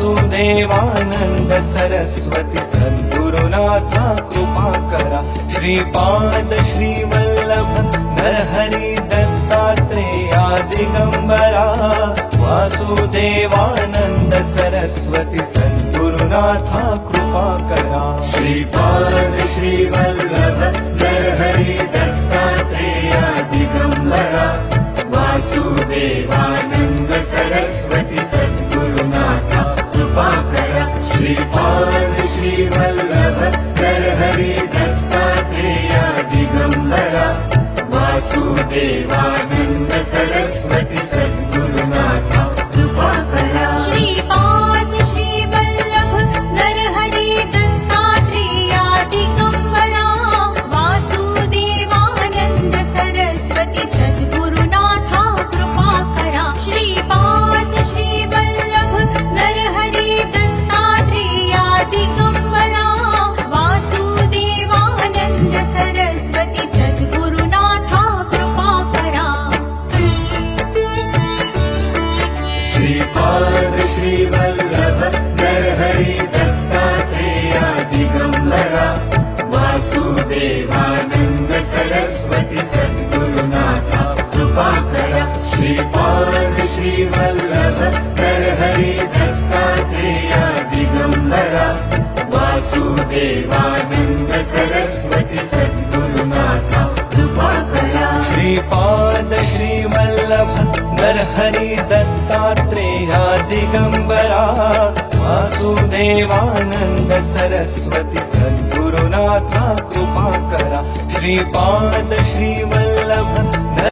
वासुदेवानंद सरस्वती सद्गुरुनाथा कृपा करा। श्रीपाद श्रीवल्लभ नरहरि दत्तात्रेया दिगंबरा। वासुदेवानंद सरस्वती सद्गुरुनाथा कृपा करा। श्रीपाद श्रीवल्लभ नरहरि दत्तात्रेया दिगंबरा। वासुदेवानंद सरस्वती सद्गुरुनाथा कृपा करा। श्रीपाद श्रीवल्लभ नरहरि दत्तात्रेया दिगंबरा। वासुदेवानंद सरस्वती सद्गुरुनाथा कृपा करा। श्रीपाद श्रीवल्लभ नरहरि दत्तात्रेया दिगंबरा। वासुदेवानंद सरस्वती सद्गुरुनाथा कृपा करा। श्रीपाद श्रीवल्लभ नरहरि दत्तात्रेया दिगंबरा। वासुदेवानंद सरस्वती सद्गुरुनाथा कृपा करा। श्रीपाद श्रीवल्लभ नरहरि दत्तात्रेया दिगंबरा। वासुदेवानंद सरस्वती सद्गुरुनाथा कृपा करा। श्रीपाद श्रीवल्लभ नरहरि दत्तात्रेया दिगंबरा। वासुदेवानंद सरस्वती सद्गुरुनाथा कृपा करा। श्रीपाद श्रीवल्लभ नरहरि दत्तात्रेया दिगंबरा। वासुदेवानंद सरस्वती सद्गुरुनाथा कृपा करा। श्रीपाद श्रीवल्लभ